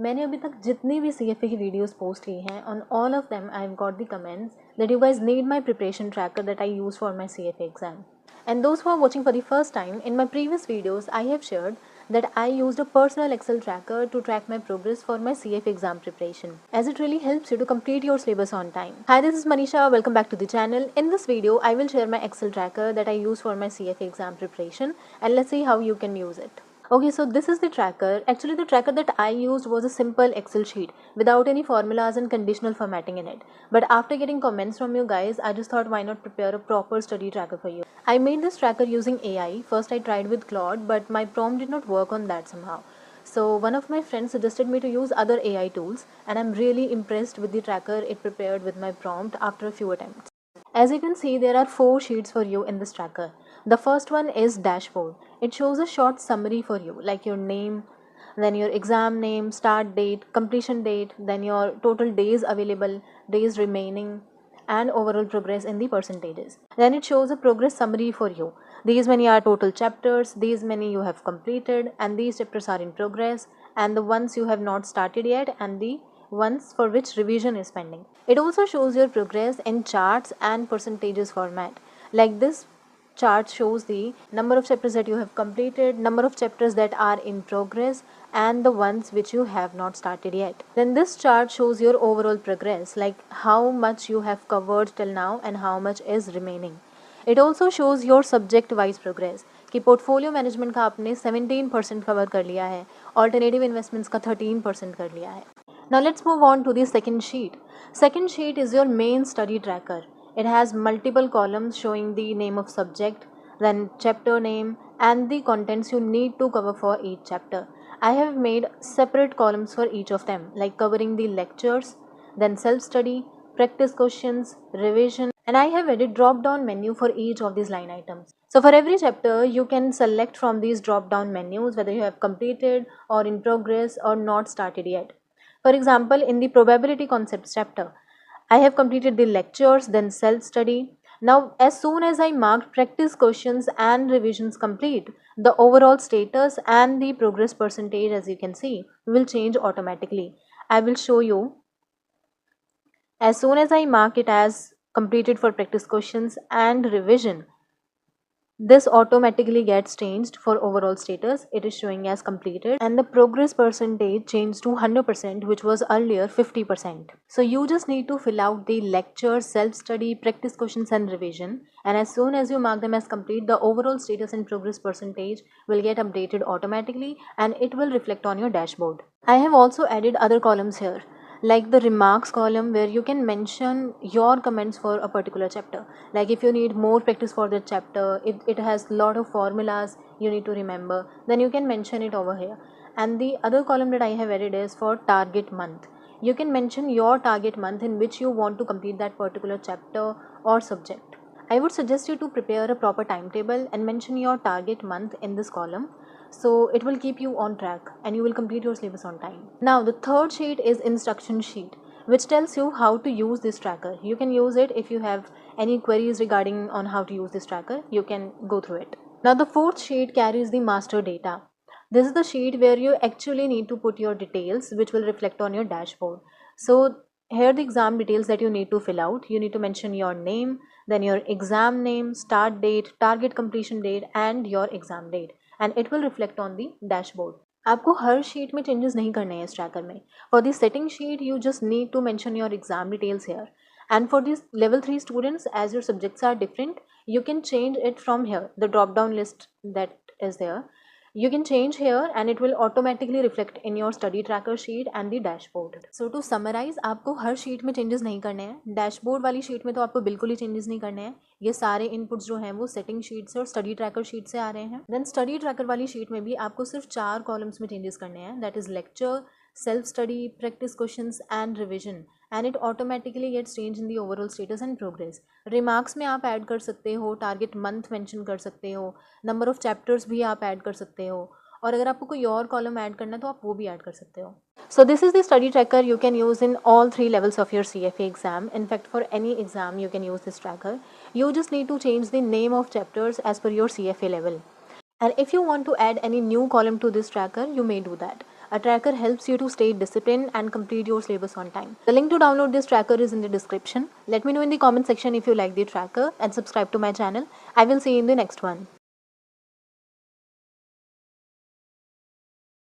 मैंने अभी तक जितनी भी CFA की वीडियोस पोस्ट की हैं, on all of them I have got the comments that you guys need my preparation tracker that I use for my CFA exam. And those who are watching for the first time, in my previous videos I have shared that I used a personal Excel tracker to track my progress for my CFA exam preparation, as it really helps you to complete your syllabus on time. Hi, this is Manisha. Welcome back to the channel. In this video I will share my Excel tracker that I use for my CFA exam preparation, and let's see how you can use it. Okay, so this is the tracker. Actually, the tracker that I used was a simple Excel sheet without any formulas and conditional formatting in it. But after getting comments from you guys, I just thought why not prepare a proper study tracker for you. I made this tracker using AI. First I tried with Claude, but my prompt did not work on that somehow. So one of my friends suggested me to use other AI tools, and I'm really impressed with the tracker it prepared with my prompt after a few attempts. As you can see, there are 4 sheets for you in this tracker. The first one is dashboard. It shows a short summary for you, like your name, then your exam name, start date, completion date, then your total days available, days remaining, and overall progress in the percentages. Then it shows a progress summary for you. These many are total chapters, these many you have completed, and these chapters are in progress, and the ones you have not started yet, and the ones for which revision is pending. It also shows your progress in charts and percentages format. Like this chart shows the number of chapters that you have completed, number of chapters that are in progress, and the ones which you have not started yet. Then this chart shows your overall progress, like how much you have covered till now and how much is remaining. It also shows your subject wise progress कि portfolio management का आपने 17% cover कर लिया है, alternative investments का 13% कर लिया है. Now let's move on to the second sheet. Second sheet is your main study tracker. It has multiple columns showing the name of subject, then chapter name, and the contents you need to cover for each chapter. I have made separate columns for each of them, like covering the lectures, then self-study, practice questions, revision, and I have added drop-down menu for each of these line items. So for every chapter, you can select from these drop-down menus whether you have completed or in progress or not started yet. For example, in the probability concepts chapter, I have completed the lectures, then self-study. Now, as soon as I marked practice questions and revisions complete, the overall status and the progress percentage, as you can see, will change automatically. I will show you. As soon as I mark it as completed for practice questions and revision, this automatically gets changed for overall status. It is showing as completed, and the progress percentage changed to 100%, which was earlier 50%. So you just need to fill out the lecture, self-study, practice questions and revision, and as soon as you mark them as complete, the overall status and progress percentage will get updated automatically and it will reflect on your dashboard. I have also added other columns here, like the remarks column, where you can mention your comments for a particular chapter. Like if you need more practice for the chapter, if it has a lot of formulas you need to remember, then you can mention it over here. And the other column that I have added is for target month. You can mention your target month in which you want to complete that particular chapter or subject. I would suggest you to prepare a proper timetable and mention your target month in this column, so it will keep you on track and you will complete your syllabus on time. Now the third sheet is instruction sheet, which tells you how to use this tracker. You can use it if you have any queries regarding on how to use this tracker. You can go through it. Now the fourth sheet carries the master data. This is the sheet where you actually need to put your details, which will reflect on your dashboard. So here are the exam details that you need to fill out. You need to mention your name, then your exam name, start date, target completion date, and your exam date, and it will reflect on the dashboard. आपको हर sheet में changes नहीं करने हैं इस tracker में. For the setting sheet you just need to mention your exam details here, and for these level 3 students, as your subjects are different, you can change it from here, the drop down list that is there. You can change here and it will automatically reflect in your study tracker sheet and the dashboard. So to summarize, आपको हर sheet में changes नहीं करने हैं. Dashboard वाली sheet में तो आपको बिल्कुल ही चेंजेस नहीं करने हैं. ये सारे इनपुट्स जो हैं वो सेटिंग शीट से और स्टडी ट्रैकर शीट से आ रहे हैं. देन स्टडी ट्रैकर वाली शीट में भी आपको सिर्फ 4 कॉलम्स में चेंजेस करने हैं. That is lecture, self study, practice questions and revision, and it automatically gets changed in the overall status and progress. remarks में आप ऐड कर सकते हो, टारगेट मंथ मेंशन कर सकते हो, नंबर ऑफ चैप्टर्स भी आप ऐड कर सकते हो, और अगर आपको कोई और कॉलम ऐड करना है तो आप वो भी ऐड कर सकते हो. So this is the study tracker you can use in all 3 levels of your CFA exam. In fact, for any exam you can use this tracker. You just need to change the name of chapters as per your CFA level. And if you want to add any new column to this tracker, you may do that. A tracker helps you to stay disciplined and complete your syllabus on time. The link to download this tracker is in the description. Let me know in the comment section if you like the tracker and subscribe to my channel. I will see you in the next one.